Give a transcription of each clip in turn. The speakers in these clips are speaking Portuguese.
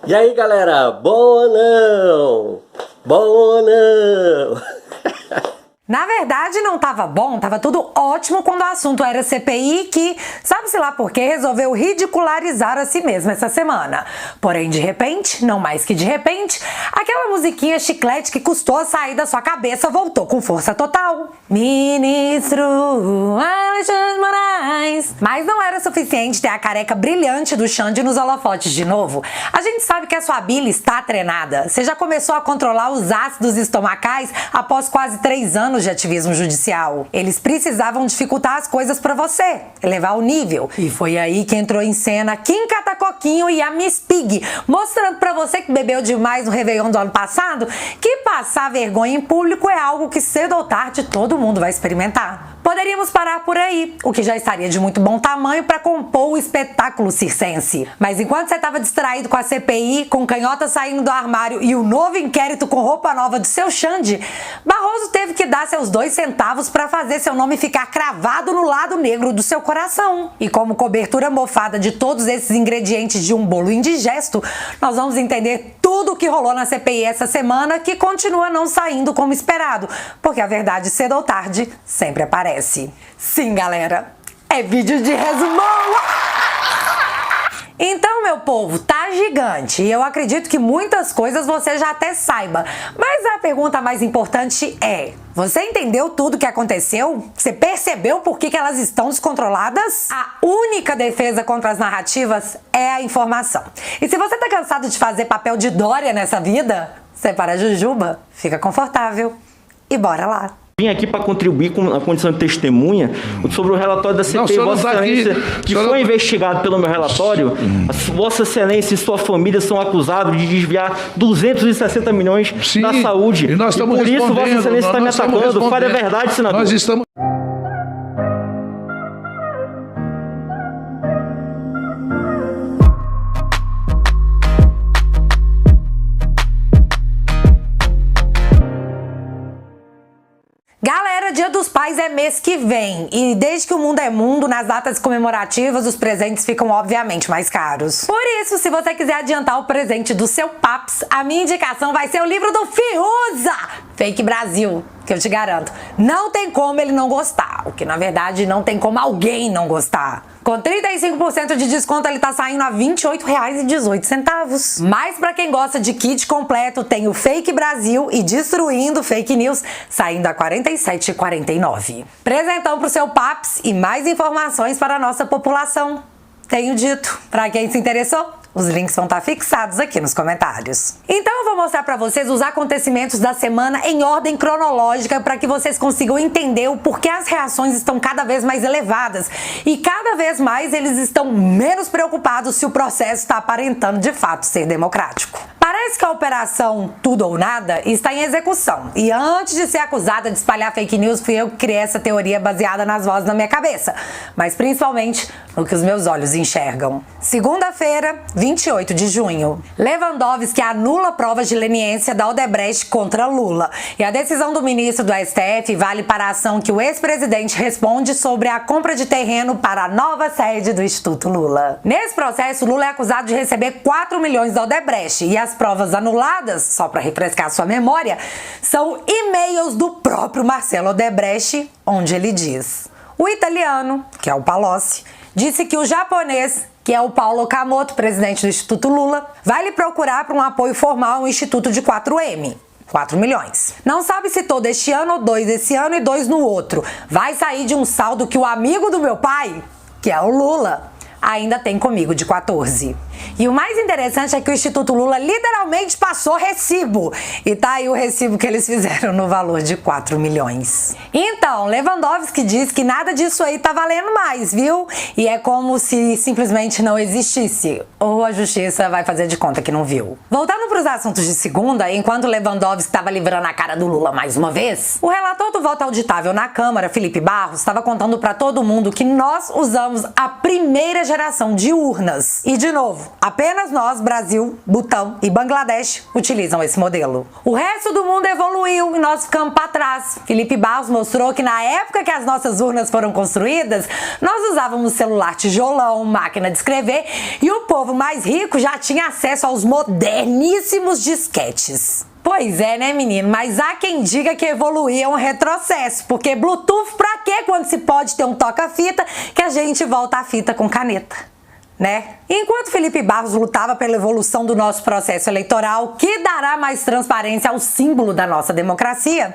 E aí galera, bom ou não? Bom ou não? Na verdade não tava bom, tava tudo ótimo quando o assunto era CPI que, sabe-se lá por quê, resolveu ridicularizar a si mesma essa semana. Porém, de repente, não mais que de repente, aquela musiquinha chiclete que custou a sair da sua cabeça voltou com força total. Ministro Alexandre Moraes. Mas não era suficiente ter a careca brilhante do Xande nos holofotes de novo. A gente sabe que a sua bile está treinada. Você já começou a controlar os ácidos estomacais após quase 3 anos de ativismo judicial. Eles precisavam dificultar as coisas pra você, elevar o nível. E foi aí que entrou em cena Kim Catacoquinho e a Miss Pig, mostrando pra você que bebeu demais no Réveillon do ano passado, que passar vergonha em público é algo que cedo ou tarde todo mundo vai experimentar. Poderíamos parar por aí, o que já estaria de muito bom tamanho para compor o espetáculo circense. Mas enquanto você estava distraído com a CPI, com canhota saindo do armário e o novo inquérito com roupa nova do seu Xande, Barroso teve que dar seus 2 centavos para fazer seu nome ficar cravado no lado negro do seu coração. E como cobertura mofada de todos esses ingredientes de um bolo indigesto, nós vamos entender tudo o que rolou na CPI essa semana, que continua não saindo como esperado, porque a verdade cedo ou tarde sempre aparece. Sim, galera, é vídeo de resumão! Então, meu povo, tá gigante e eu acredito que muitas coisas você já até saiba, mas a pergunta mais importante é: você entendeu tudo o que aconteceu? Você percebeu por que elas estão descontroladas? A única defesa contra as narrativas é a informação. E se você tá cansado de fazer papel de Dória nessa vida, separa a jujuba, fica confortável e bora lá! Vim aqui para contribuir com a condição de testemunha sobre o relatório da CPI, Vossa Excelência, que foi investigado pelo meu relatório. Vossa Excelência e sua família são acusados de desviar 260 milhões da saúde. E nós estamos por isso, Vossa Excelência está me atacando. Fale a verdade, senador. Nós estamos... Galera, Dia dos Pais é mês que vem e desde que o mundo é mundo, nas datas comemorativas os presentes ficam obviamente mais caros. Por isso, se você quiser adiantar o presente do seu paps, a minha indicação vai ser o livro do Fiuza, Fake Brasil, que eu te garanto, não tem como ele não gostar, o que na verdade não tem como alguém não gostar. Com 35% de desconto ele tá saindo a R$ 28,18. Mas pra quem gosta de kit completo, tem o Fake Brasil e Destruindo Fake News saindo a R$ 47,49. Presentão pro seu paps e mais informações para a nossa população. Tenho dito, pra quem se interessou, os links vão estar fixados aqui nos comentários. Então eu vou mostrar pra vocês os acontecimentos da semana em ordem cronológica para que vocês consigam entender o porquê as reações estão cada vez mais elevadas e cada vez mais eles estão menos preocupados se o processo está aparentando de fato ser democrático. Parece que a operação Tudo ou Nada está em execução. E antes de ser acusada de espalhar fake news, fui eu que criei essa teoria baseada nas vozes na minha cabeça, mas principalmente no que os meus olhos enxergam. Segunda-feira, 28 de junho. Lewandowski anula provas de leniência da Odebrecht contra Lula. E a decisão do ministro do STF vale para a ação que o ex-presidente responde sobre a compra de terreno para a nova sede do Instituto Lula. Nesse processo, Lula é acusado de receber 4 milhões da Odebrecht e as provas anuladas, só para refrescar sua memória, são e-mails do próprio Marcelo Odebrecht, onde ele diz: o italiano, que é o Palocci, disse que o japonês, que é o Paulo Okamoto, presidente do Instituto Lula, vai lhe procurar para um apoio formal ao Instituto de 4M. 4 milhões. Não sabe se todo este ano ou 2 esse ano e 2 no outro. Vai sair de um saldo que o amigo do meu pai, que é o Lula, ainda tem comigo de 14. E o mais interessante é que o Instituto Lula literalmente passou recibo. E tá aí o recibo que eles fizeram no valor de 4 milhões. Então, Lewandowski diz que nada disso aí tá valendo mais, viu? E é como se simplesmente não existisse. Ou a justiça vai fazer de conta que não viu. Voltando para os assuntos de segunda, enquanto Lewandowski estava livrando a cara do Lula mais uma vez, o relator do voto auditável na Câmara, Felipe Barros, estava contando para todo mundo que nós usamos a primeira geração de urnas. E de novo, Apenas nós, Brasil, Butão e Bangladesh, utilizam esse modelo. O resto do mundo evoluiu e nós ficamos para trás. Felipe Barros mostrou que na época que as nossas urnas foram construídas, nós usávamos celular tijolão, máquina de escrever e o povo mais rico já tinha acesso aos moderníssimos disquetes. Pois é, né, menino? Mas há quem diga que evoluir é um retrocesso, porque Bluetooth pra quê quando se pode ter um toca-fita que a gente volta a fita com caneta, né? Enquanto Felipe Barros lutava pela evolução do nosso processo eleitoral, que dará mais transparência ao símbolo da nossa democracia,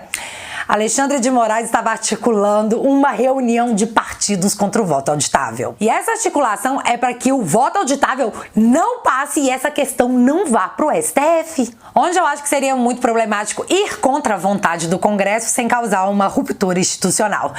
Alexandre de Moraes estava articulando uma reunião de partidos contra o voto auditável. E essa articulação é para que o voto auditável não passe e essa questão não vá para o STF. Onde eu acho que seria muito problemático ir contra a vontade do Congresso sem causar uma ruptura institucional.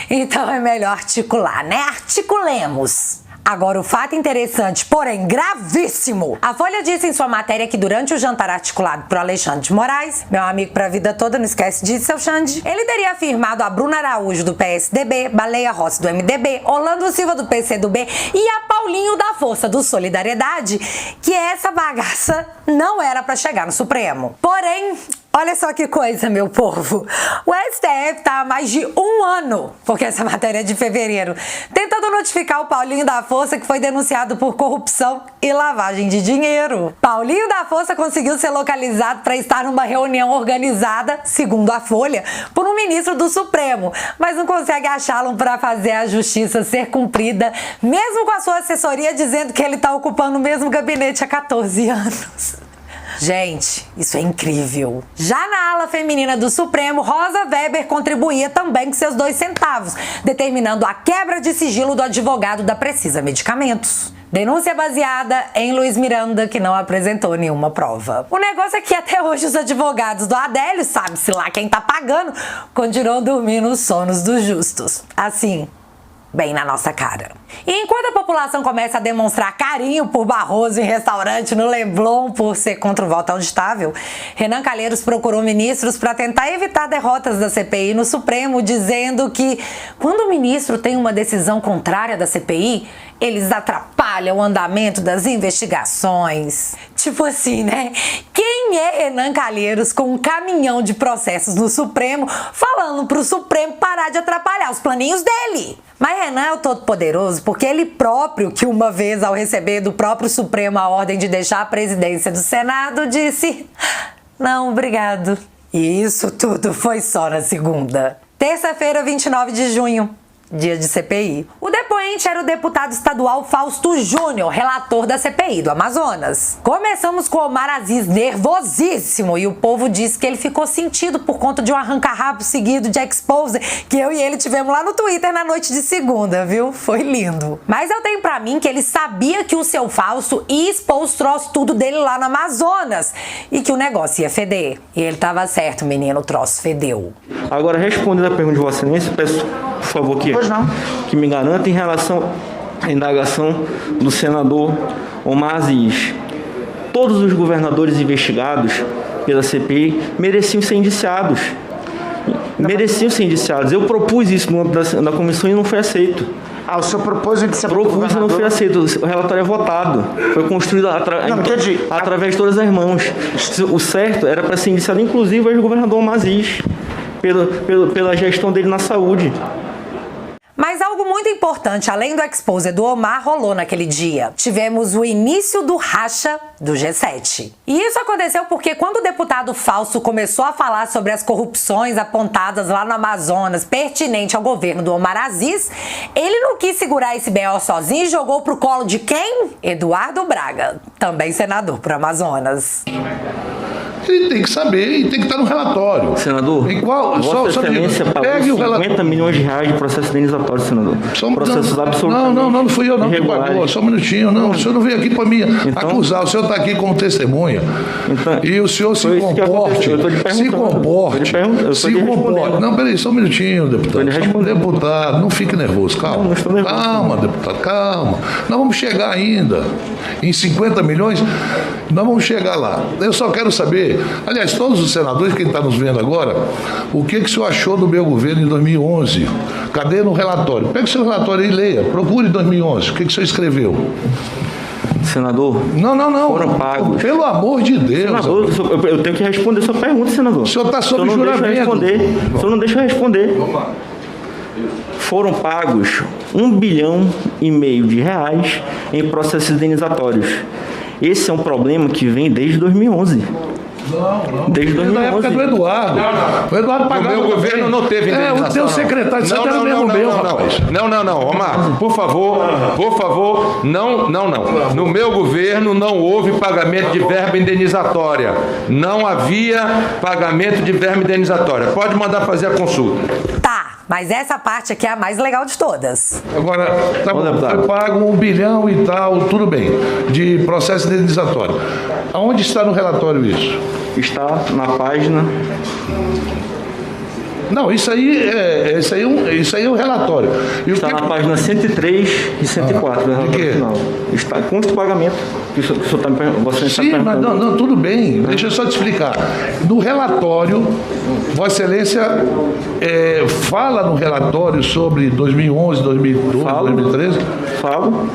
Então é melhor articular, né? Articulemos! Agora, o fato interessante, porém gravíssimo. A Folha disse em sua matéria que durante o jantar articulado por Alexandre de Moraes, meu amigo pra vida toda, não esquece disso, seu Xande, ele teria afirmado a Bruna Araújo do PSDB, Baleia Rossi do MDB, Orlando Silva do PCdoB e a Paulinho da Força do Solidariedade que essa bagaça não era pra chegar no Supremo. Porém, olha só que coisa, meu povo. O STF tá há mais de um ano, porque essa matéria é de fevereiro, tentando notificar o Paulinho da Força que foi denunciado por corrupção e lavagem de dinheiro. Paulinho da Força conseguiu ser localizado para estar numa reunião organizada, segundo a Folha, por um ministro do Supremo, mas não consegue achá-lo para fazer a justiça ser cumprida, mesmo com a sua assessoria dizendo que ele tá ocupando o mesmo gabinete há 14 anos. Gente, isso é incrível. Já na ala feminina do Supremo, Rosa Weber contribuía também com seus 2 centavos, determinando a quebra de sigilo do advogado da Precisa Medicamentos. Denúncia baseada em Luiz Miranda, que não apresentou nenhuma prova. O negócio é que até hoje os advogados do Adélio, sabe-se lá quem tá pagando, continuam dormindo os sonos dos justos. Assim, bem na nossa cara. E enquanto a população começa a demonstrar carinho por Barroso em restaurante no Leblon por ser contra o voto auditável, Renan Calheiros procurou ministros para tentar evitar derrotas da CPI no Supremo, dizendo que quando o ministro tem uma decisão contrária da CPI, eles atrapalham o andamento das investigações. Tipo assim, né? Quem é Renan Calheiros com um caminhão de processos no Supremo falando pro Supremo parar de atrapalhar os planinhos dele? Mas Renan é o todo-poderoso porque ele próprio, que uma vez ao receber do próprio Supremo a ordem de deixar a presidência do Senado, disse: não, obrigado. E isso tudo foi só na segunda. Terça-feira, 29 de junho. Dia de CPI. O depoente era o deputado estadual Fausto Júnior, relator da CPI do Amazonas. Começamos com Omar Aziz nervosíssimo e o povo disse que ele ficou sentido por conta de um arranca-rabo seguido de expose que eu e ele tivemos lá no Twitter na noite de segunda, viu? Foi lindo. Mas eu tenho pra mim que ele sabia que o seu Fausto ia expor os troços tudo dele lá no Amazonas e que o negócio ia feder. E ele tava certo, menino, o troço fedeu. Agora, respondendo a pergunta de Vossa Excelência, peço, por favor, que me garanta em relação à indagação do senador Omar Aziz. Todos os governadores investigados pela CPI mereciam ser indiciados. Mereciam ser indiciados. Eu propus isso na comissão e não foi aceito. Ah, o senhor propôs o indiciamento do governador? Propus e não foi aceito. O relatório é votado. Foi construído através de todas as mãos. O certo era para ser indiciado, inclusive, o governador Omar Aziz, pela gestão dele na saúde. Mas algo muito importante, além do expose do Omar, rolou naquele dia. Tivemos o início do racha do G7. E isso aconteceu porque quando o deputado Fausto começou a falar sobre as corrupções apontadas lá no Amazonas, pertinente ao governo do Omar Aziz, ele não quis segurar esse BO sozinho e jogou pro colo de quem? Eduardo Braga, também senador pro Amazonas. Ele tem que saber e tem que estar no relatório. Senador, Vossa Excelência pagou 50 milhões de reais de processo indenizatório, senador. Processos absolutamente não fui eu não que pagou. Só um minutinho. Não, o senhor não veio aqui para me acusar. O senhor está aqui como testemunha. E o senhor se comporte. Se comporte. Não, peraí, só um minutinho, deputado. Deputado, não fique nervoso. Calma. Calma, deputado, calma. Nós vamos chegar ainda. Em 50 milhões, nós vamos chegar lá. Eu só quero saber, aliás, todos os senadores, quem está nos vendo agora, o que o senhor achou do meu governo em 2011? Cadê no relatório? Pega o seu relatório e leia, procure 2011, o que o senhor escreveu? Senador. Não. Foram pagos. Pelo amor de Deus. Senador, eu tenho que responder sua pergunta, senador. O senhor está sob juramento. O senhor não deixa eu responder. Foram pagos R$1,5 bilhão de reais em processos indenizatórios. Esse é um problema que vem desde 2011. Não. Desde 2011. Na época do Eduardo. O Eduardo pagava. No meu governo não teve indenização. O teu secretário, você era mesmo meu, rapaz. Não, Omar, por favor, não. No meu governo não houve pagamento de verba indenizatória. Não havia pagamento de verba indenizatória. Pode mandar fazer a consulta. Tá, mas essa parte aqui é a mais legal de todas. Agora, tá bom, foi pago R$1 bilhão e tal, tudo bem, de processo indenizatório. Aonde está no relatório isso? Está na página... Não, isso aí é um relatório. E está na página 103 e 104 do relatório final. Está consta o pagamento. Você está Sim, mas não, tudo bem. Deixa eu só te explicar. No relatório, Vossa Excelência fala no relatório sobre 2011, 2012, 2013? Falo.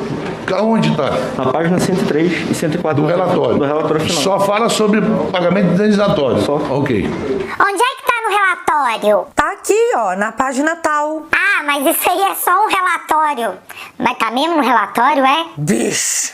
Onde está? Na página 103 e 104 do relatório. Do relatório final. Só fala sobre pagamento indenizatório. Só. Ok. Onde é que tá no relatório? Tá aqui, ó, na página tal. Ah, mas isso aí é só um relatório. Mas tá mesmo no relatório, é? Bicho.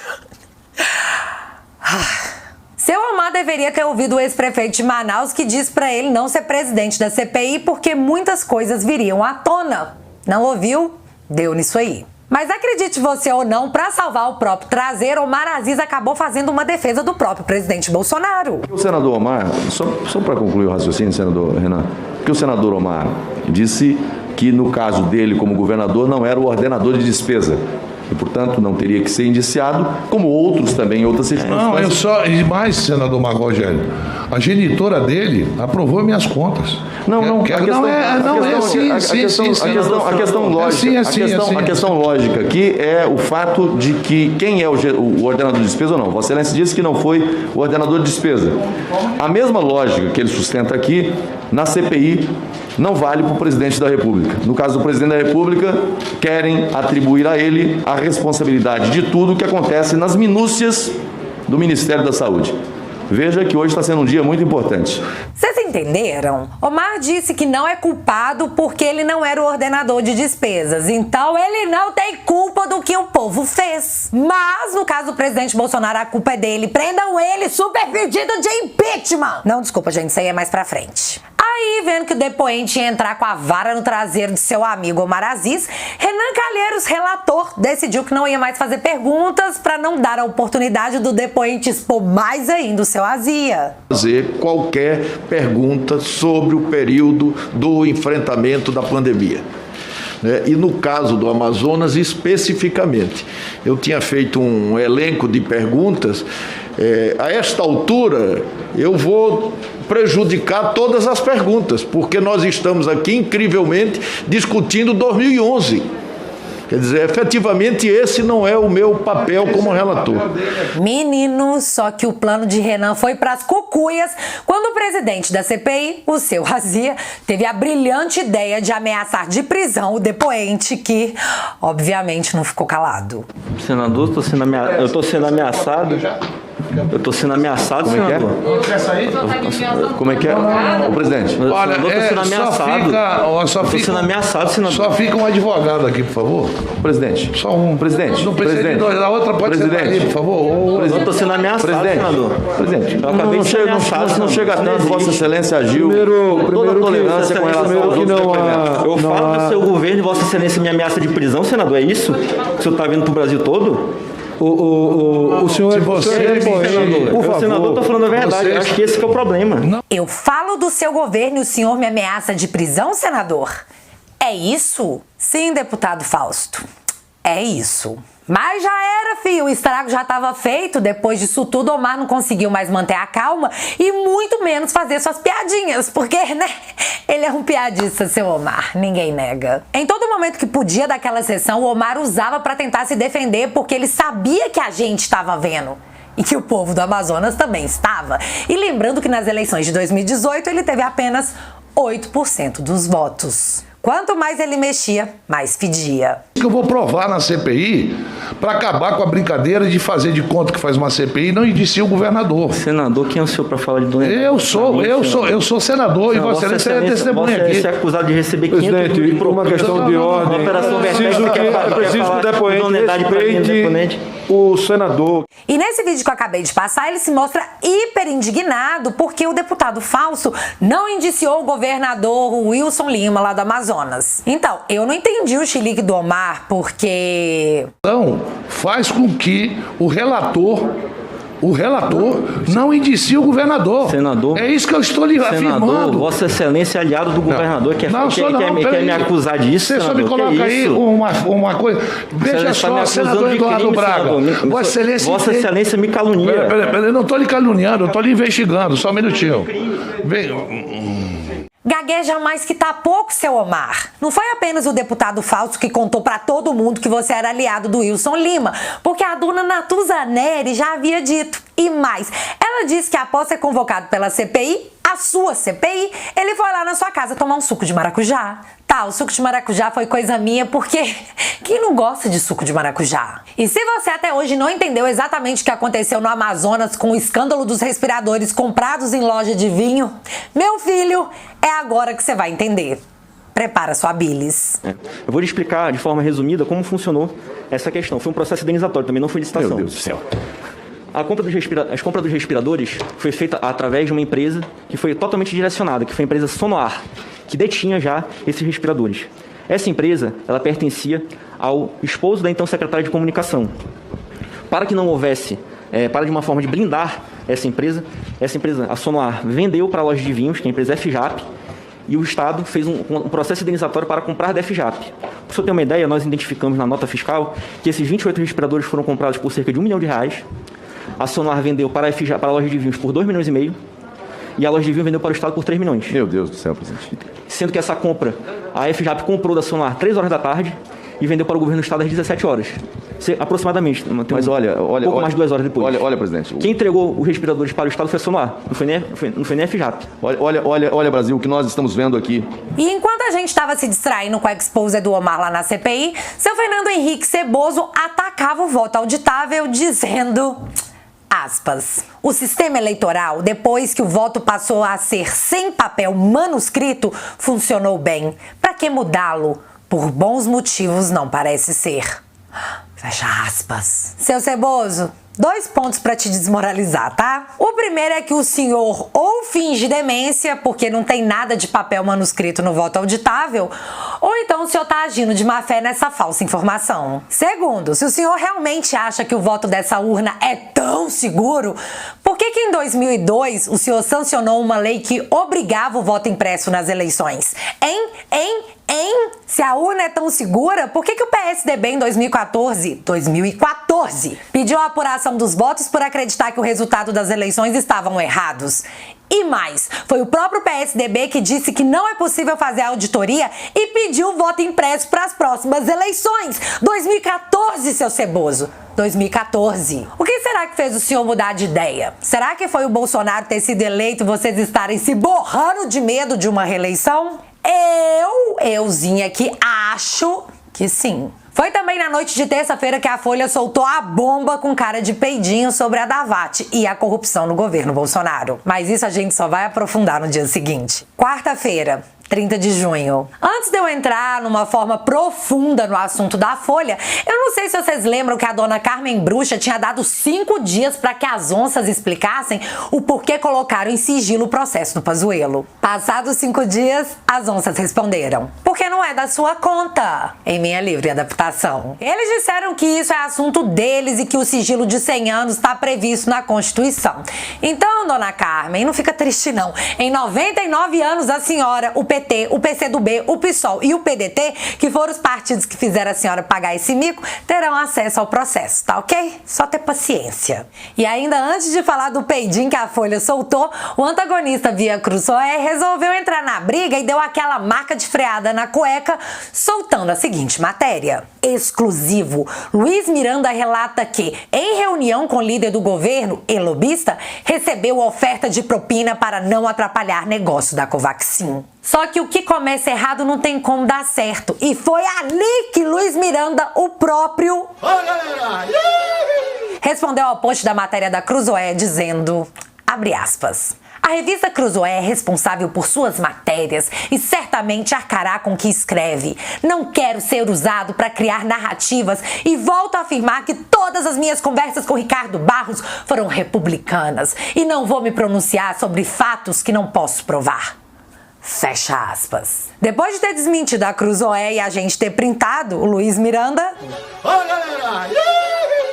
Seu Omar deveria ter ouvido o ex-prefeito de Manaus que disse pra ele não ser presidente da CPI porque muitas coisas viriam à tona. Não ouviu? Deu nisso aí. Mas acredite você ou não, para salvar o próprio traseiro, Omar Aziz acabou fazendo uma defesa do próprio presidente Bolsonaro. O senador Omar, só para concluir o raciocínio, senador Renan, que o senador Omar disse que no caso dele como governador não era o ordenador de despesa. E, portanto, não teria que ser indiciado, como outros também, em outras circunstâncias. E mais, senador Marco Rogério, a genitora dele aprovou minhas contas. A questão lógica aqui é o fato de que quem é o ordenador de despesa ou não. Vossa Excelência disse que não foi o ordenador de despesa. A mesma lógica que ele sustenta aqui, na CPI, não vale para o presidente da República. No caso do presidente da República, querem atribuir a ele a responsabilidade de tudo o que acontece nas minúcias do Ministério da Saúde. Veja que hoje está sendo um dia muito importante. Vocês entenderam? Omar disse que não é culpado porque ele não era o ordenador de despesas. Então ele não tem culpa do que o povo fez. Mas no caso do presidente Bolsonaro, a culpa é dele. Prendam ele, super pedido de impeachment. Não, desculpa, gente, isso aí é mais pra frente. Aí, vendo que o depoente ia entrar com a vara no traseiro de seu amigo Omar Aziz, Renan Calheiros, relator, decidiu que não ia mais fazer perguntas para não dar a oportunidade do depoente expor mais ainda o seu azia. Fazer qualquer pergunta sobre o período do enfrentamento da pandemia. E no caso do Amazonas, especificamente, eu tinha feito um elenco de perguntas. A esta altura, eu vou prejudicar todas as perguntas, porque nós estamos aqui, incrivelmente, discutindo 2011. Quer dizer, efetivamente, esse não é o meu papel como relator. Menino, só que o plano de Renan foi pras cucuias quando o presidente da CPI, o seu Azia, teve a brilhante ideia de ameaçar de prisão o depoente que, obviamente, não ficou calado. Senador, eu tô sendo ameaçado. Eu tô sendo ameaçado, como é que é? Como é que é? O presidente. Olha, eu tô sendo ameaçado. Só fica sendo ameaçado, senador. Só fica um advogado aqui, por favor. Presidente. Só um. Presidente. Não precisa de dois. A outra pode ser ali, por favor. Eu tô sendo ameaçado, senador. Presidente. Não chega tanto. Vossa Excelência agiu com toda a tolerância com relação aos outros depoimentos. Eu falo do seu governo e Vossa Excelência me ameaça de prisão, senador. É isso? O senhor tá vindo pro Brasil todo? O senhor é senador. Por favor, o senador tá falando a verdade. Eu acho que esse que é o problema. Eu falo do seu governo e o senhor me ameaça de prisão, senador? É isso? Sim, deputado Fausto. É isso. Mas já era, filho. O estrago já estava feito. Depois disso tudo, Omar não conseguiu mais manter a calma e muito menos fazer suas piadinhas. Porque, né? Ele é um piadista, seu Omar. Ninguém nega. Em todo momento que podia daquela sessão, o Omar usava para tentar se defender porque ele sabia que a gente estava vendo. E que o povo do Amazonas também estava. E lembrando que nas eleições de 2018 ele teve apenas 8% dos votos. Quanto mais ele mexia, mais fedia. Que eu vou provar na CPI para acabar com a brincadeira de fazer de conta que faz uma CPI e não indicia o governador. Senador, quem é o senhor para falar de doença? Eu sou senador e Vossa Excelência é testemunha aqui. Você é acusado de receber 500 Presidente, mil de uma questão de ordem. Operação Preciso que o depoente respeite o senador. E nesse vídeo que eu acabei de passar, ele se mostra hiper indignado porque o deputado falso não indiciou o governador Wilson Lima lá do Amazonas. Então, eu não entendi o chilique do Omar porque... Então, faz com que o relator não indicie o governador. Senador. É isso que eu estou lhe afirmando. Senador, Vossa Excelência é aliado do governador, quer me acusar disso. Você só me coloca aí uma coisa. Veja só, senador Eduardo Braga. Vossa Excelência me calunia. Peraí, eu não estou lhe caluniando, eu estou lhe investigando. Só um minutinho. Gagueja mais que tá pouco, seu Omar. Não foi apenas o deputado falso que contou pra todo mundo que você era aliado do Wilson Lima, porque a dona Natuza Neri já havia dito. E mais, ela disse que após ser convocado pela CPI, a sua CPI, ele foi lá na sua casa tomar um suco de maracujá. Tá, o suco de maracujá foi coisa minha, porque quem não gosta de suco de maracujá? E se você até hoje não entendeu exatamente o que aconteceu no Amazonas com o escândalo dos respiradores comprados em loja de vinho, meu filho, é agora que você vai entender. Prepara sua bilis. Eu vou lhe explicar de forma resumida como funcionou essa questão. Foi um processo indenizatório, também não foi licitação. Meu Deus do céu. As compras dos respiradores foi feita através de uma empresa que foi totalmente direcionada, que foi a empresa Sonoar, que detinha já esses respiradores. Essa empresa, ela pertencia ao esposo da então secretária de comunicação. Para que não houvesse, para de uma forma de blindar essa empresa, a Sonoar vendeu para a loja de vinhos, que é a empresa FJAP, e o Estado fez um processo indenizatório para comprar da FJAP. Para o senhor ter uma ideia, nós identificamos na nota fiscal que esses 28 respiradores foram comprados por cerca de R$1 milhão. A Sonoar vendeu para a loja de vinhos por R$2,5 milhões e a loja de vinhos vendeu para o Estado por R$3 milhões. Meu Deus do céu, presidente. Sendo que essa compra, a FJAP comprou da Sonoar 3 horas da tarde e vendeu para o governo do Estado às 17 horas. Aproximadamente. Mas olha, pouco mais de 2 horas depois. Olha, presidente. Quem entregou os respiradores para o Estado foi a Sonoar, não foi nem a FJAP. Olha, Brasil, o que nós estamos vendo aqui. E enquanto a gente estava se distraindo com a expose do Omar lá na CPI, seu Fernando Henrique Ceboso atacava o voto auditável dizendo... Aspas. O sistema eleitoral, depois que o voto passou a ser sem papel manuscrito, funcionou bem. Para que mudá-lo? Por bons motivos não parece ser. Fecha aspas. Seu Ceboso, 2 pontos para te desmoralizar, tá? O primeiro é que o senhor ou finge demência, porque não tem nada de papel manuscrito no voto auditável, ou então o senhor tá agindo de má fé nessa falsa informação. Segundo, se o senhor realmente acha que o voto dessa urna é tão seguro, por que em 2002 o senhor sancionou uma lei que obrigava o voto impresso nas eleições? Se a urna é tão segura, por que o PSDB em 2014 pediu a apuração dos votos por acreditar que o resultado das eleições estavam errados? E mais, foi o próprio PSDB que disse que não é possível fazer a auditoria e pediu o voto impresso para as próximas eleições. 2014, seu Ceboso. 2014. O que será que fez o senhor mudar de ideia? Será que foi o Bolsonaro ter sido eleito e vocês estarem se borrando de medo de uma reeleição? Euzinha aqui acho que sim. Foi também na noite de terça-feira que a Folha soltou a bomba com cara de peidinho sobre a Davati e a corrupção no governo Bolsonaro. Mas isso a gente só vai aprofundar no dia seguinte. Quarta-feira, 30 de junho. Antes de eu entrar numa forma profunda no assunto da Folha, eu não sei se vocês lembram que a dona Carmen Bruxa tinha dado 5 dias para que as onças explicassem o porquê colocaram em sigilo o processo no Pazuello. Passados 5 dias, as onças responderam: porque não é da sua conta, em minha livre adaptação. Eles disseram que isso é assunto deles e que o sigilo de 100 anos está previsto na Constituição. Então, dona Carmen, não fica triste não. Em 99 anos, a senhora, o PT, o PCdoB, o PSOL e o PDT, que foram os partidos que fizeram a senhora pagar esse mico, terão acesso ao processo, tá ok? Só ter paciência. E ainda antes de falar do peidinho que a Folha soltou, o antagonista Via Cruzoé resolveu entrar na briga e deu aquela marca de freada na cueca, soltando a seguinte matéria. exclusivo. Luiz Miranda relata que, em reunião com o líder do governo e lobista, recebeu oferta de propina para não atrapalhar negócio da Covaxin. Só que o que começa errado não tem como dar certo. E foi ali que Luiz Miranda, o próprio, respondeu ao post da matéria da Cruzoé dizendo, abre aspas, a revista Cruzoé é responsável por suas matérias e certamente arcará com o que escreve. Não quero ser usado para criar narrativas e volto a afirmar que todas as minhas conversas com Ricardo Barros foram republicanas e não vou me pronunciar sobre fatos que não posso provar. Fecha aspas. Depois de ter desmentido a Cruzoé e a gente ter printado, o Luiz Miranda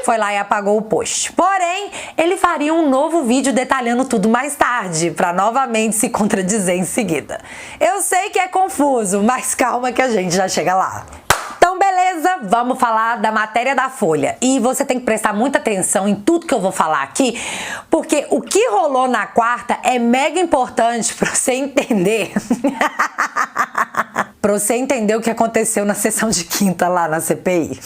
foi lá e apagou o post. Porém, ele faria um novo vídeo detalhando tudo mais tarde, para novamente se contradizer em seguida. Eu sei que é confuso, mas calma que a gente já chega lá. Então, beleza, vamos falar da matéria da Folha. E você tem que prestar muita atenção em tudo que eu vou falar aqui, porque o que rolou na quarta é mega importante para você entender. Para você entender o que aconteceu na sessão de quinta lá na CPI.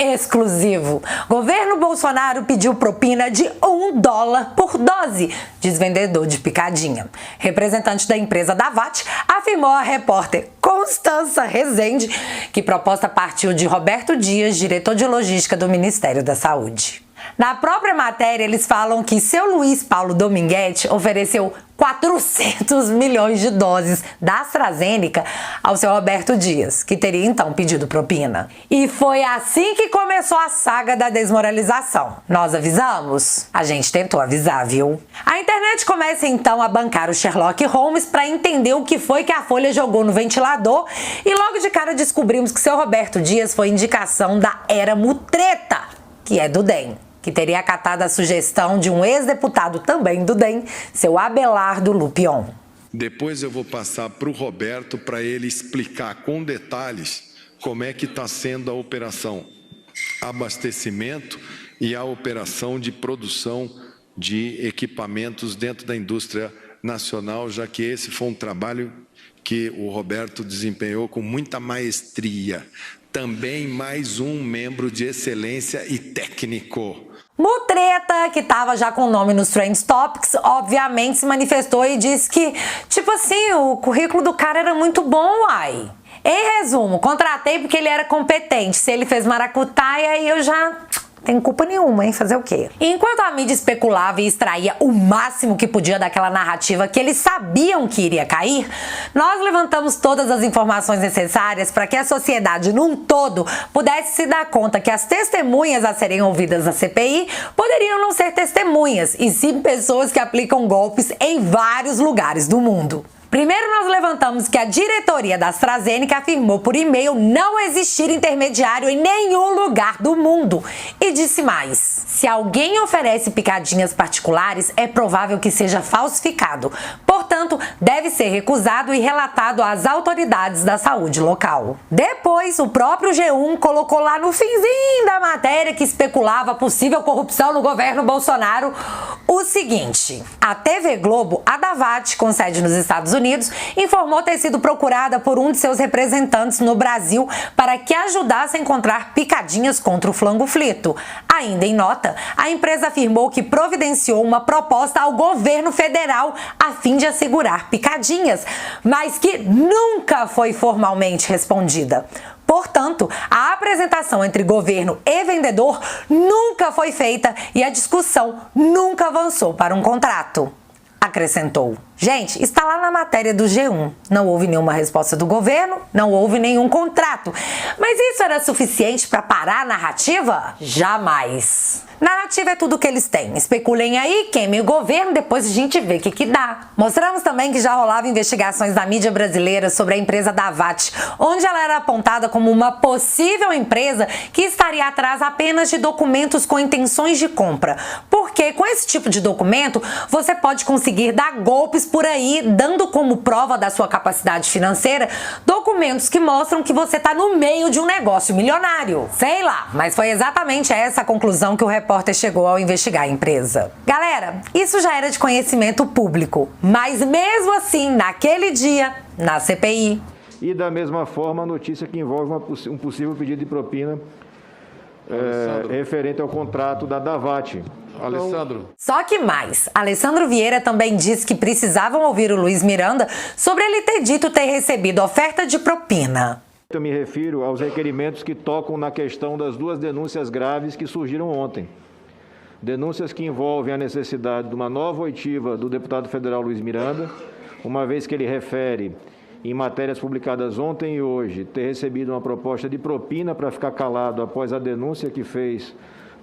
Exclusivo. Governo Bolsonaro pediu propina de $1 por dose, diz vendedor de picadinha. Representante da empresa Davat afirmou a repórter Constança Rezende que proposta partiu de Roberto Dias, diretor de logística do Ministério da Saúde. Na própria matéria, eles falam que seu Luiz Paulo Dominguete ofereceu 400 milhões de doses da AstraZeneca ao seu Roberto Dias, que teria então pedido propina. E foi assim que começou a saga da desmoralização. Nós avisamos? A gente tentou avisar, viu? A internet começa então a bancar o Sherlock Holmes para entender o que foi que a Folha jogou no ventilador e logo de cara descobrimos que seu Roberto Dias foi indicação da Era Mutreta, que é do DEM, que teria acatado a sugestão de um ex-deputado também do DEM, seu Abelardo Lupion. Depois eu vou passar para o Roberto para ele explicar com detalhes como é que está sendo a operação abastecimento e a operação de produção de equipamentos dentro da indústria nacional, já que esse foi um trabalho que o Roberto desempenhou com muita maestria. Também mais um membro de excelência e técnico. Mutreta, que tava já com o nome nos Trend Topics, obviamente se manifestou e disse que, tipo assim, o currículo do cara era muito bom, uai. Em resumo, contratei porque ele era competente. Se ele fez maracutaia, aí eu já... tem culpa nenhuma, hein? Fazer o quê? Enquanto a mídia especulava e extraía o máximo que podia daquela narrativa que eles sabiam que iria cair, nós levantamos todas as informações necessárias para que a sociedade num todo pudesse se dar conta que as testemunhas a serem ouvidas na CPI poderiam não ser testemunhas, e sim pessoas que aplicam golpes em vários lugares do mundo. Primeiro, nós levantamos que a diretoria da AstraZeneca afirmou por e-mail não existir intermediário em nenhum lugar do mundo. E disse mais: se alguém oferece picadinhas particulares, é provável que seja falsificado. Portanto, deve ser recusado e relatado às autoridades da saúde local. Depois, o próprio G1 colocou lá no finzinho da matéria que especulava possível corrupção no governo Bolsonaro o seguinte: a TV Globo, a Davat, com sede nos Estados Unidos, informou ter sido procurada por um de seus representantes no Brasil para que ajudasse a encontrar picadinhas contra o flango frito. Ainda em nota, a empresa afirmou que providenciou uma proposta ao governo federal a fim de assegurar picadinhas, mas que nunca foi formalmente respondida. Portanto, a apresentação entre governo e vendedor nunca foi feita e a discussão nunca avançou para um contrato, acrescentou. Gente, está lá na matéria do G1. Não houve nenhuma resposta do governo, não houve nenhum contrato. Mas isso era suficiente para parar a narrativa? Jamais. Narrativa é tudo o que eles têm. Especulem aí, queimem o governo, depois a gente vê o que dá. Mostramos também que já rolavam investigações da mídia brasileira sobre a empresa Davat, onde ela era apontada como uma possível empresa que estaria atrás apenas de documentos com intenções de compra. Porque com esse tipo de documento, você pode conseguir dar golpes por aí, dando como prova da sua capacidade financeira documentos que mostram que você está no meio de um negócio milionário. Sei lá, mas foi exatamente essa a conclusão que o repórter chegou ao investigar a empresa. Galera, isso já era de conhecimento público, mas mesmo assim, naquele dia, na CPI, E da mesma forma a notícia que envolve um possível pedido de propina referente ao contrato da Davat. Alessandro. Só que mais, Alessandro Vieira também disse que precisavam ouvir o Luiz Miranda sobre ele ter dito ter recebido oferta de propina. Eu me refiro aos requerimentos que tocam na questão das duas denúncias graves que surgiram ontem. Denúncias que envolvem a necessidade de uma nova oitiva do deputado federal Luiz Miranda, uma vez que ele refere, em matérias publicadas ontem e hoje, ter recebido uma proposta de propina para ficar calado após a denúncia que fez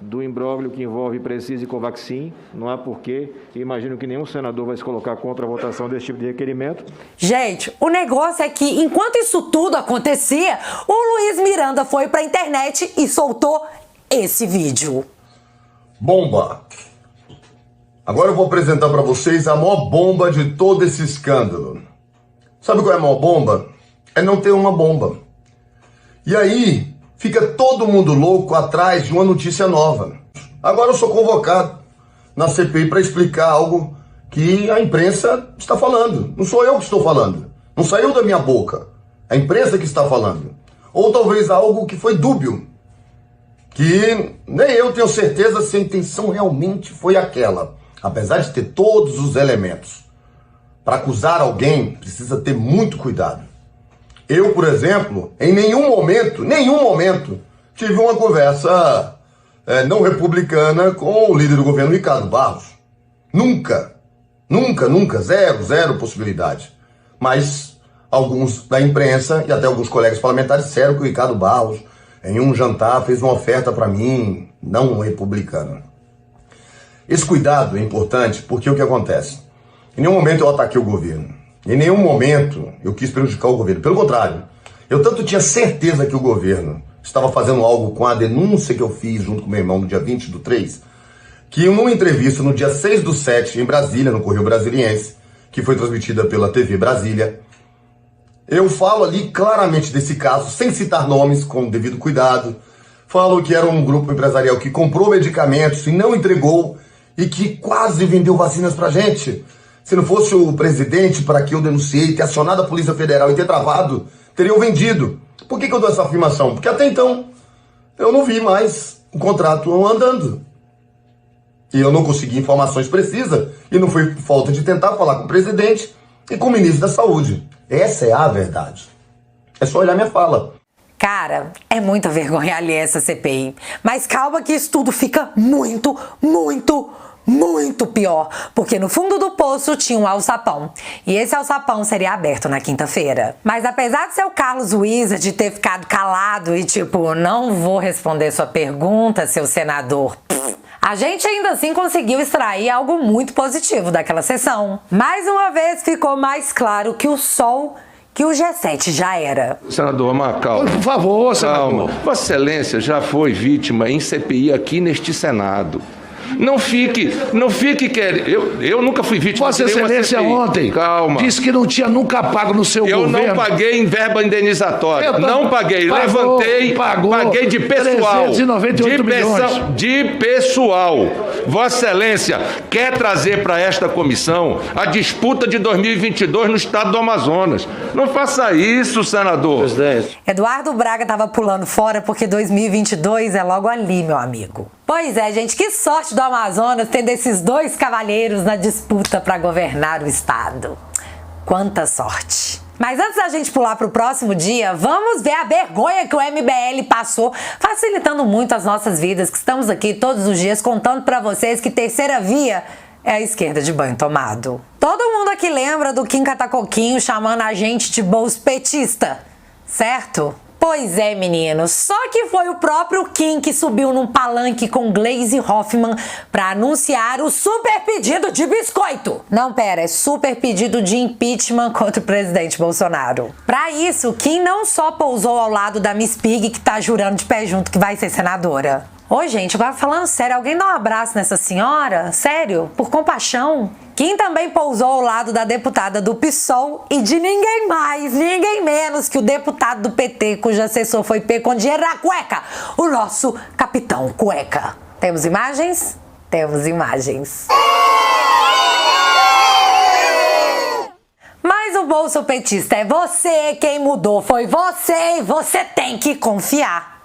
do imbróglio que envolve Precisa e Covaxin. Não há porquê, e imagino que nenhum senador vai se colocar contra a votação desse tipo de requerimento. Gente, o negócio é que, enquanto isso tudo acontecia, o Luiz Miranda foi pra internet e soltou esse vídeo. Bomba! Agora eu vou apresentar para vocês a maior bomba de todo esse escândalo. Sabe qual é a maior bomba? É não ter uma bomba. E aí, fica todo mundo louco atrás de uma notícia nova. Agora eu sou convocado na CPI para explicar algo que a imprensa está falando. Não sou eu que estou falando. Não saiu da minha boca. É a imprensa que está falando. Ou talvez algo que foi dúbio. Que nem eu tenho certeza se a intenção realmente foi aquela. Apesar de ter todos os elementos. Para acusar alguém, precisa ter muito cuidado. Eu, por exemplo, em nenhum momento, tive uma conversa não republicana com o líder do governo, Ricardo Barros. Nunca, zero possibilidade. Mas alguns da imprensa e até alguns colegas parlamentares disseram que o Ricardo Barros, em um jantar, fez uma oferta para mim, não republicana. Esse cuidado é importante porque o que acontece? Em nenhum momento eu ataquei o governo. Em nenhum momento eu quis prejudicar o governo. Pelo contrário, eu tanto tinha certeza que o governo estava fazendo algo com a denúncia que eu fiz junto com meu irmão no dia 20/3, que numa entrevista no dia 6/7 em Brasília, no Correio Brasiliense, que foi transmitida pela TV Brasília, eu falo ali claramente desse caso, sem citar nomes, com devido cuidado. Falo que era um grupo empresarial que comprou medicamentos e não entregou e que quase vendeu vacinas pra gente. Se não fosse o presidente para que eu denunciei, ter acionado a Polícia Federal e ter travado, teriam vendido. Por que eu dou essa afirmação? Porque até então eu não vi mais o contrato andando. E eu não consegui informações precisas e não foi falta de tentar falar com o presidente e com o ministro da Saúde. Essa é a verdade. É só olhar minha fala. Cara, é muita vergonha alheia essa CPI. Mas calma que isso tudo fica muito pior, porque no fundo do poço tinha um alçapão, e esse alçapão seria aberto na quinta-feira. Mas apesar de ser o Carlos Wizard ter ficado calado e tipo, não vou responder sua pergunta, seu senador, a gente ainda assim conseguiu extrair algo muito positivo daquela sessão. Mais uma vez ficou mais claro que o G7 já era. Senador, calma. Por favor, senador. Calma. Vossa Excelência já foi vítima em CPI aqui neste Senado. Não fique querendo. Eu nunca fui vítima de nenhuma CPI. Vossa Excelência ontem disse que não tinha nunca pago no seu governo. Eu não paguei em verba indenizatória. Não paguei. Levantei, paguei de pessoal. 398 milhões. De pessoal. Vossa Excelência quer trazer para esta comissão a disputa de 2022 no estado do Amazonas. Não faça isso, senador. Presidente. Eduardo Braga tava pulando fora porque 2022 é logo ali, meu amigo. Pois é, gente, que sorte do Amazonas tendo esses dois cavalheiros na disputa para governar o estado. Quanta sorte. Mas antes da gente pular para o próximo dia, vamos ver a vergonha que o MBL passou, facilitando muito as nossas vidas, que estamos aqui todos os dias contando para vocês que terceira via é a esquerda de banho tomado. Todo mundo aqui lembra do Kim Catacoquinho chamando a gente de bolso petista, certo? Pois é, meninos, só que foi o próprio Kim que subiu num palanque com Gleisi Hoffmann para anunciar o super pedido de biscoito. Não, pera, é super pedido de impeachment contra o presidente Bolsonaro. Para isso, Kim não só pousou ao lado da Miss Pig, que tá jurando de pé junto que vai ser senadora. Ô, gente, agora falando sério, alguém dá um abraço nessa senhora? Sério? Por compaixão? Kim também pousou ao lado da deputada do PSOL e de ninguém mais, ninguém menos que o deputado do PT, cujo assessor foi pego com dinheiro na cueca, o nosso Capitão Cueca. Temos imagens? Temos imagens. Mas o o bolso petista é você quem mudou, foi você e você tem que confiar.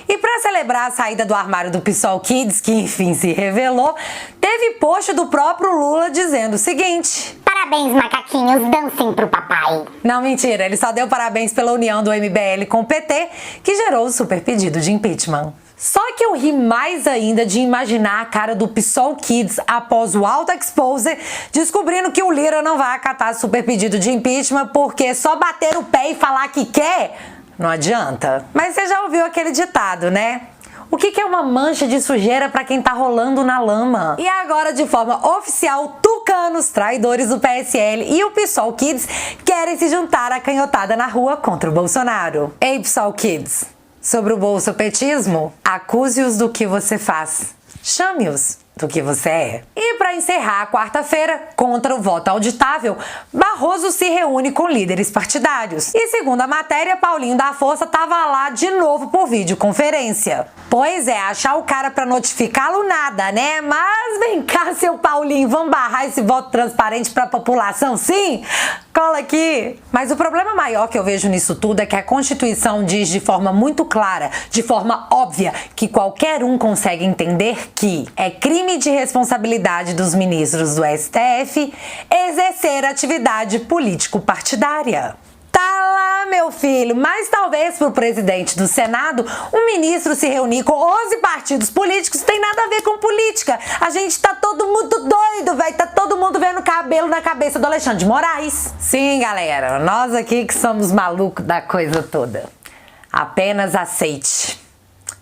E para celebrar a saída do armário do PSOL Kids, que enfim se revelou, teve post do próprio Lula dizendo o seguinte: parabéns, macaquinhos, dancem pro papai. Não, mentira, ele só deu parabéns pela união do MBL com o PT, que gerou o super pedido de impeachment. Só que eu ri mais ainda de imaginar a cara do PSOL Kids após o Auto Exposure, descobrindo que o Lira não vai acatar super pedido de impeachment porque só bater o pé e falar que quer não adianta. Mas você já ouviu aquele ditado, né? O que é uma mancha de sujeira para quem tá rolando na lama? E agora, de forma oficial, tucanos, traidores do PSL e o PSOL Kids querem se juntar à canhotada na rua contra o Bolsonaro. Ei, PSOL Kids, sobre o bolsopetismo, acuse-os do que você faz. Chame-os do que você é. E para encerrar a quarta-feira, contra o voto auditável, Barroso se reúne com líderes partidários. E segundo a matéria, Paulinho da Força tava lá de novo por videoconferência. Pois é, achar o cara para notificá-lo nada, né? Mas vem cá, seu Paulinho, vamos barrar esse voto transparente para a população, sim? Cola aqui. Mas o problema maior que eu vejo nisso tudo é que a Constituição diz de forma muito clara, de forma óbvia, que qualquer um consegue entender que é crime de responsabilidade dos ministros do STF exercer atividade político-partidária. Tá lá, meu filho, mas talvez pro presidente do Senado, um ministro se reunir com 11 partidos políticos tem nada a ver com política. A gente tá todo mundo doido, velho, tá todo mundo vendo cabelo na cabeça do Alexandre de Moraes. Sim, galera, nós aqui que somos malucos da coisa toda. Apenas aceite.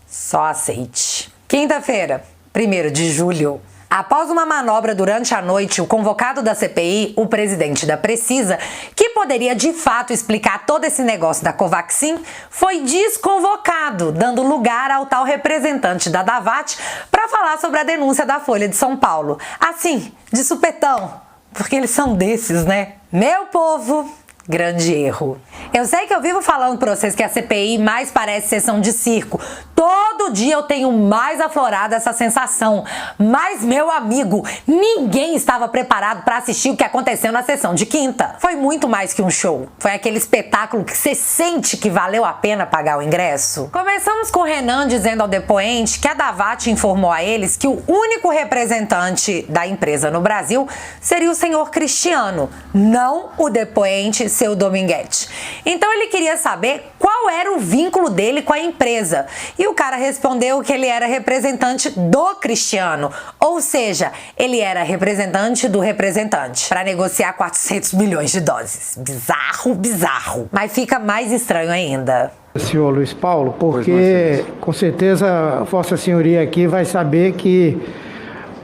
Só aceite. Quinta-feira, 1º de julho. Após uma manobra durante a noite, o convocado da CPI, o presidente da Precisa, que poderia de fato explicar todo esse negócio da Covaxin, foi desconvocado, dando lugar ao tal representante da Davat para falar sobre a denúncia da Folha de São Paulo. Assim, de supetão, porque eles são desses, né? Meu povo, grande erro. Eu sei que eu vivo falando pra vocês que a CPI mais parece sessão de circo. Todo dia eu tenho mais aflorado essa sensação. Mas, meu amigo, ninguém estava preparado para assistir o que aconteceu na sessão de quinta. Foi muito mais que um show. Foi aquele espetáculo que você sente que valeu a pena pagar o ingresso. Começamos com o Renan dizendo ao depoente que a Davat informou a eles que o único representante da empresa no Brasil seria o senhor Cristiano, não o depoente seu Dominguete. Então ele queria saber qual era o vínculo dele com a empresa. E o cara respondeu que ele era representante do Cristiano, ou seja, ele era representante do representante, para negociar 400 milhões de doses. Bizarro, bizarro. Mas fica mais estranho ainda. Senhor Luiz Paulo, porque com certeza Vossa Senhoria aqui vai saber que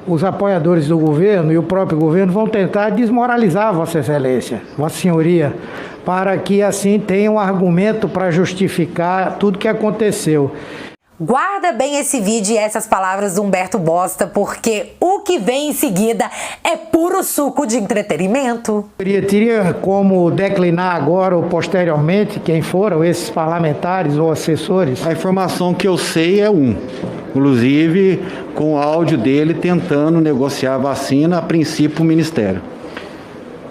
os apoiadores do governo e o próprio governo vão tentar desmoralizar Vossa Excelência, Vossa Senhoria, para que assim tenha um argumento para justificar tudo que aconteceu. Guarda bem esse vídeo e essas palavras do Humberto Bosta, porque o que vem em seguida é puro suco de entretenimento. Teria como declinar agora ou posteriormente quem foram esses parlamentares ou assessores? A informação que eu sei é inclusive com o áudio dele tentando negociar a vacina, a princípio o Ministério.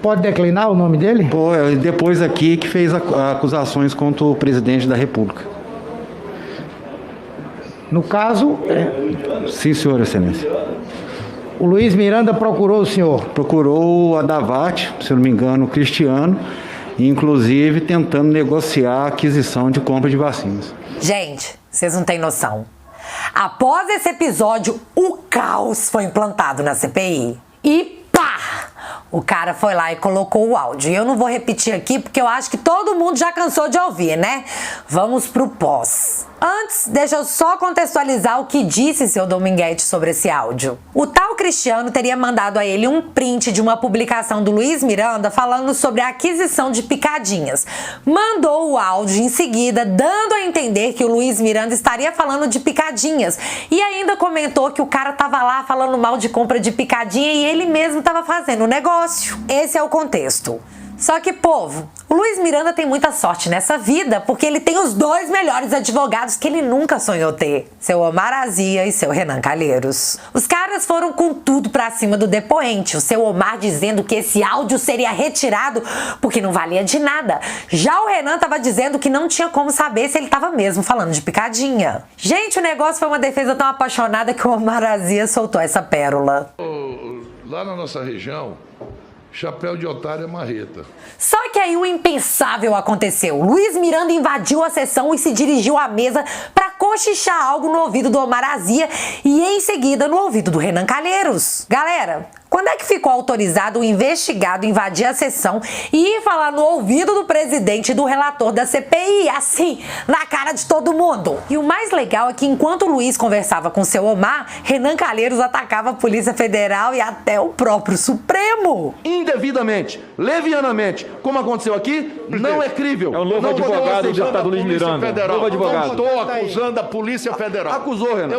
Pode declinar o nome dele? Depois aqui que fez acusações contra o presidente da República. No caso... Sim, senhor, excelência. O Luiz Miranda procurou o senhor? Procurou a Davat, se não me engano, o Cristiano, inclusive tentando negociar a aquisição de compra de vacinas. Gente, vocês não têm noção. Após esse episódio, o caos foi implantado na CPI. E pá! O cara foi lá e colocou o áudio. E eu não vou repetir aqui porque eu acho que todo mundo já cansou de ouvir, né? Vamos pro pós. Antes, deixa eu só contextualizar o que disse seu Dominguete sobre esse áudio. O tal Cristiano teria mandado a ele um print de uma publicação do Luiz Miranda falando sobre a aquisição de picadinhas. Mandou o áudio em seguida, dando a entender que o Luiz Miranda estaria falando de picadinhas. E ainda comentou que o cara tava lá falando mal de compra de picadinha e ele mesmo tava fazendo o negócio. Esse é o contexto. Só que, povo, o Luiz Miranda tem muita sorte nessa vida porque ele tem os 2 melhores advogados que ele nunca sonhou ter. Seu Omar Azia e seu Renan Calheiros. Os caras foram com tudo pra cima do depoente. O seu Omar dizendo que esse áudio seria retirado porque não valia de nada. Já o Renan tava dizendo que não tinha como saber se ele tava mesmo falando de picadinha. Gente, o negócio foi uma defesa tão apaixonada que o Omar Azia soltou essa pérola. Lá na nossa região, chapéu de otário é marreta. Só que aí o impensável aconteceu. Luiz Miranda invadiu a sessão e se dirigiu à mesa para cochichar algo no ouvido do Omar Azia e em seguida no ouvido do Renan Calheiros. Galera, quando é que ficou autorizado o investigado invadir a sessão e ir falar no ouvido do presidente e do relator da CPI, assim, na cara de todo mundo? E o mais legal é que enquanto o Luiz conversava com seu Omar, Renan Calheiros atacava a Polícia Federal e até o próprio Supremo. Indevidamente, levianamente, como aconteceu aqui, não é crível. É o novo advogado do deputado Luiz Miranda. Novo advogado. Não estou acusando a Polícia Federal. Acusou, Renan.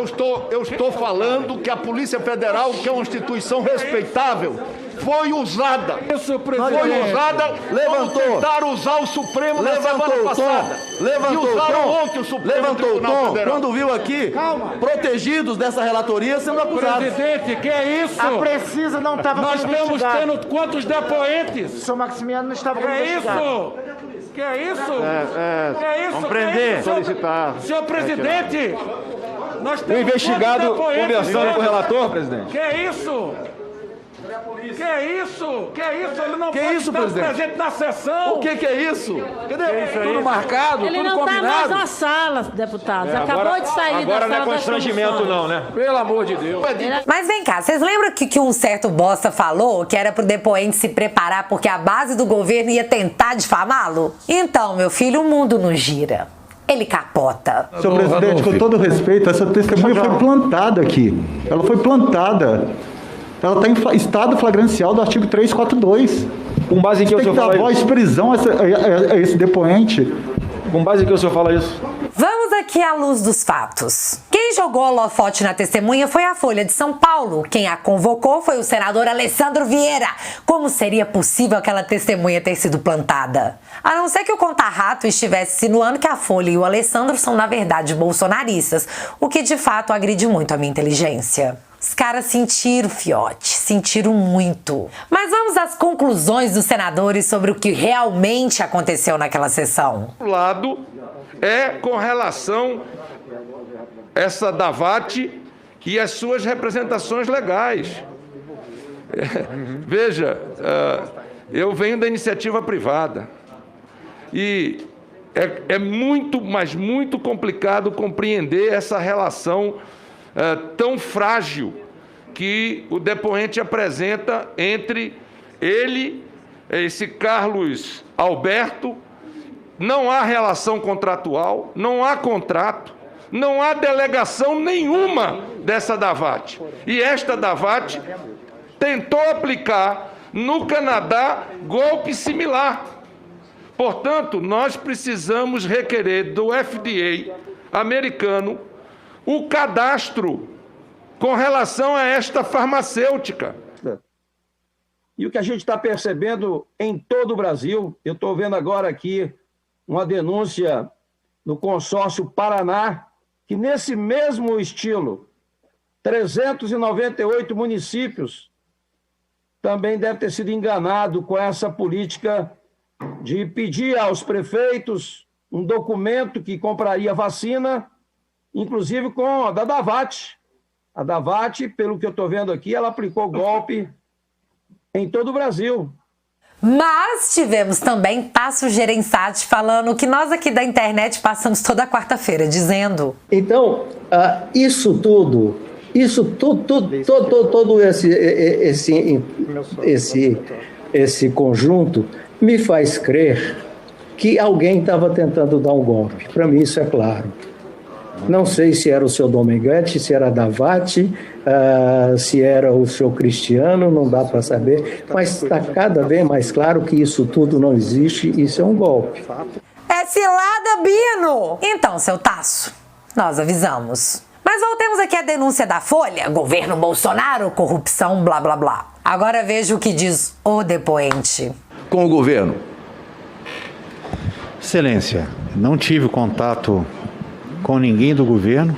Eu estou falando que a Polícia Federal, que é uma instituição respeitável, foi usada. Isso, presidente. Foi usada. Levantou. Tentaram usar o Supremo na semana passada. Levantou e usaram o tom. ontem o Supremo Levantou o Tribunal tom. Federal. Quando viu aqui, protegidos dessa relatoria sendo acusados. Presidente, que é isso? A Precisa não estava Nós sendo estamos investigado. tendo quantos depoentes? O senhor Maximiano não estava Que sendo é investigado. isso? Que é isso? Que é isso? Vamos prender. Solicitar. Senhor presidente, nós O temos investigado quantos depoentes? conversando com o relator, presidente. Que é isso? Que é isso? Que é isso? Ele não Que pode isso, estar presidente? presente na sessão. O que é isso? Cadê? Tudo marcado, Ele tudo não está mais combinado. na sala, deputados. Acabou de sair Agora da não é sala das constrangimento comissões. não, né? Pelo amor de Deus. Mas vem cá, vocês lembram que um certo bosta falou que era pro depoente se preparar porque a base do governo ia tentar difamá-lo? Então, meu filho, o mundo não gira. Ele capota. Senhor presidente, com todo respeito, essa testemunha foi plantada aqui. Ela foi plantada. Ela está em estado flagrancial do artigo 342. Com base em que o senhor fala voz isso? prisão a esse depoente. Com base em que o senhor fala isso? Vamos aqui à luz dos fatos. Quem jogou holofote na testemunha foi a Folha de São Paulo. Quem a convocou foi o senador Alessandro Vieira. Como seria possível aquela testemunha ter sido plantada? A não ser que o conta-rato estivesse insinuando que a Folha e o Alessandro são, na verdade, bolsonaristas, o que de fato agride muito a minha inteligência. Os caras sentiram, fiote, sentiram muito. Mas vamos às conclusões dos senadores sobre o que realmente aconteceu naquela sessão. O lado é com relação a essa Davat e as suas representações legais. Veja, eu venho da iniciativa privada e é muito, mas muito complicado compreender essa relação tão frágil que o depoente apresenta entre ele, esse Carlos Alberto. Não há relação contratual, não há contrato, não há delegação nenhuma dessa Davat. E esta Davat tentou aplicar no Canadá golpe similar. Portanto, nós precisamos requerer do FDA americano o cadastro com relação a esta farmacêutica. E o que a gente está percebendo em todo o Brasil, eu estou vendo agora aqui uma denúncia no consórcio Paraná, que nesse mesmo estilo, 398 municípios também devem ter sido enganados com essa política de pedir aos prefeitos um documento que compraria vacina, inclusive com a da Davat. A Davat, pelo que eu estou vendo aqui, ela aplicou golpe em todo o Brasil. Mas tivemos também Tasso Gereissati falando que nós aqui da internet passamos toda quarta-feira, dizendo... Então, todo esse conjunto me faz crer que alguém estava tentando dar um golpe. Para mim isso é claro. Não sei se era o seu Dominguete, se era a Davat, se era o seu Cristiano, não dá para saber, mas está cada vez mais claro que isso tudo não existe, isso é um golpe. É cilada, Bino! Então, seu Tasso, nós avisamos. Mas voltemos aqui à denúncia da Folha, governo Bolsonaro, corrupção, blá blá blá. Agora veja o que diz o depoente. com o governo? Excelência, não tive contato com ninguém do governo.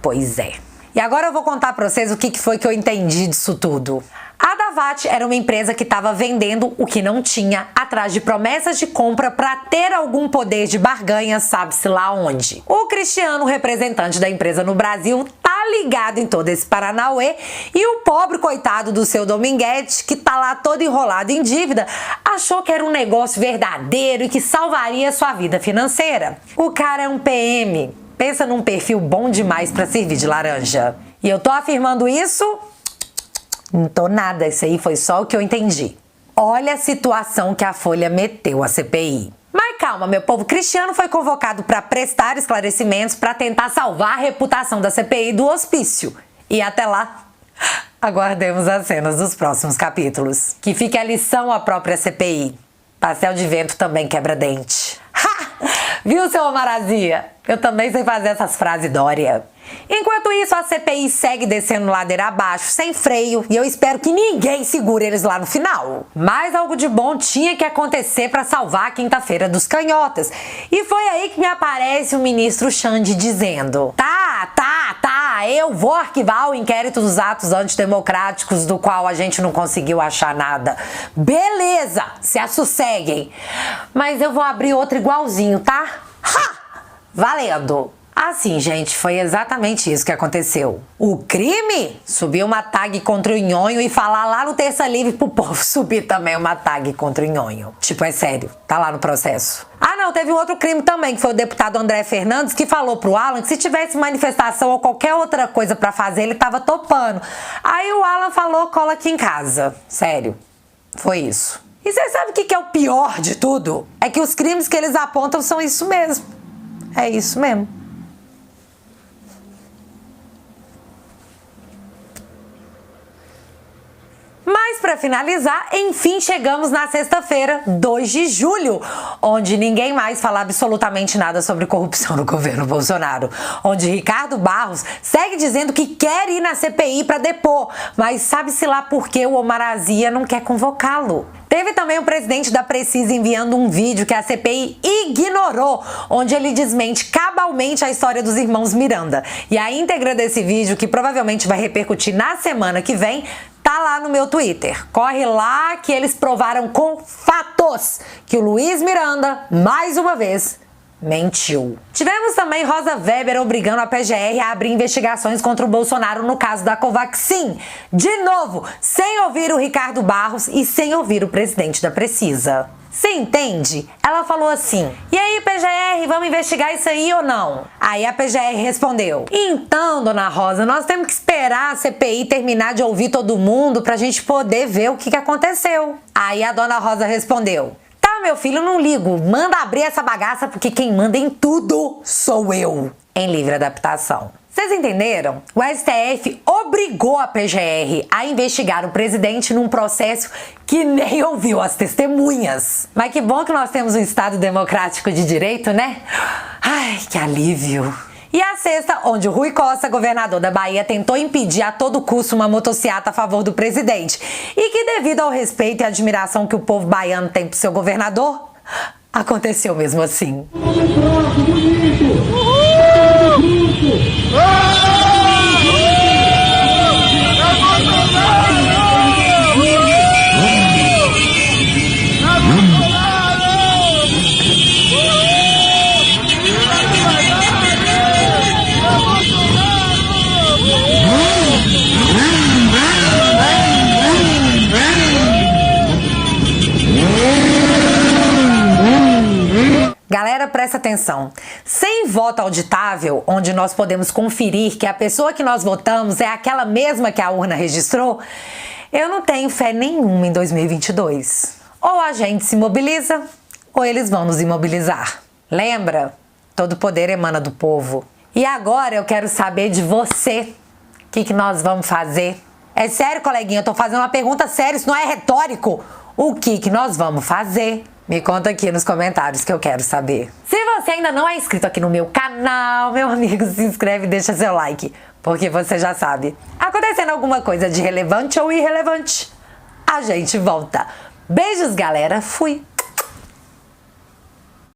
Pois é. E agora eu vou contar pra vocês o que foi que eu entendi disso tudo. A Davat era uma empresa que estava vendendo o que não tinha, atrás de promessas de compra para ter algum poder de barganha, sabe-se lá onde. O Cristiano, representante da empresa no Brasil, tá ligado em todo esse paranauê, e o pobre coitado do seu Dominguete, que tá lá todo enrolado em dívida, achou que era um negócio verdadeiro e que salvaria sua vida financeira. O cara é um PM. Pensa num perfil bom demais para servir de laranja. E eu tô afirmando isso? Não tô nada, isso aí foi só o que eu entendi. Olha a situação que a Folha meteu a CPI. Mas calma, meu povo, Cristiano foi convocado para prestar esclarecimentos para tentar salvar a reputação da CPI do hospício. E até lá, aguardemos as cenas dos próximos capítulos. Que fique a lição à própria CPI. Pastel de vento também quebra dente. Ha! Viu, seu Omarazia? Eu também sei fazer essas frases Dória. Enquanto isso, a CPI segue descendo ladeira abaixo, sem freio, e eu espero que ninguém segure eles lá no final. Mas algo de bom tinha que acontecer para salvar a quinta-feira dos canhotas. E foi aí que me aparece o ministro Xande dizendo: eu vou arquivar o inquérito dos atos antidemocráticos do qual a gente não conseguiu achar nada. Beleza, se assosseguem. Mas eu vou abrir outro igualzinho, tá? Ha! Valendo! Assim, gente, foi exatamente isso que aconteceu. O crime? Subir uma tag contra o Nhonho e falar lá no Terça Livre pro povo subir também uma tag contra o Nhonho. Tipo, é sério, tá lá no processo. Ah, não, teve um outro crime também, que foi o deputado André Fernandes, que falou pro Alan que se tivesse manifestação ou qualquer outra coisa pra fazer, ele tava topando. Aí o Alan falou, cola aqui em casa. Sério, foi isso. E você sabe o que é o pior de tudo? É que os crimes que eles apontam são isso mesmo. É isso mesmo. Mas para finalizar, enfim chegamos na sexta-feira, 2 de julho, onde ninguém mais fala absolutamente nada sobre corrupção no governo Bolsonaro, onde Ricardo Barros segue dizendo que quer ir na CPI para depor, mas sabe-se lá por que o Omarazia não quer convocá-lo. Teve também o presidente da Precisa enviando um vídeo que a CPI ignorou, onde ele desmente cabalmente a história dos irmãos Miranda. E a íntegra desse vídeo, que provavelmente vai repercutir na semana que vem, tá lá no meu Twitter. Corre lá que eles provaram com fatos que o Luiz Miranda, mais uma vez, mentiu. Tivemos também Rosa Weber obrigando a PGR a abrir investigações contra o Bolsonaro no caso da Covaxin. De novo, sem ouvir o Ricardo Barros e sem ouvir o presidente da Precisa. Você entende? Ela falou assim: e aí, PGR, vamos investigar isso aí ou não? Aí a PGR respondeu: então, dona Rosa, nós temos que esperar a CPI terminar de ouvir todo mundo pra gente poder ver o que aconteceu. Aí a dona Rosa respondeu: tá, meu filho, não ligo, manda abrir essa bagaça porque quem manda em tudo sou eu. Em livre adaptação. Vocês entenderam? O STF obrigou a PGR a investigar o presidente num processo que nem ouviu as testemunhas. Mas que bom que nós temos um Estado democrático de direito, né? Ai, que alívio. E a sexta, onde o Rui Costa, governador da Bahia, tentou impedir a todo custo uma motociata a favor do presidente. E que, devido ao respeito e admiração que o povo baiano tem pro seu governador, aconteceu mesmo assim. Galera, presta atenção. Sem voto auditável, onde nós podemos conferir que a pessoa que nós votamos é aquela mesma que a urna registrou, eu não tenho fé nenhuma em 2022. Ou a gente se mobiliza, ou eles vão nos imobilizar. Lembra? Todo poder emana do povo. E agora eu quero saber de você. O que nós vamos fazer? É sério, coleguinha, eu tô fazendo uma pergunta séria, isso não é retórico. O que nós vamos fazer? Me conta aqui nos comentários que eu quero saber. Se você ainda não é inscrito aqui no meu canal, meu amigo, se inscreve e deixa seu like, porque você já sabe. Acontecendo alguma coisa de relevante ou irrelevante, a gente volta. Beijos, galera. Fui!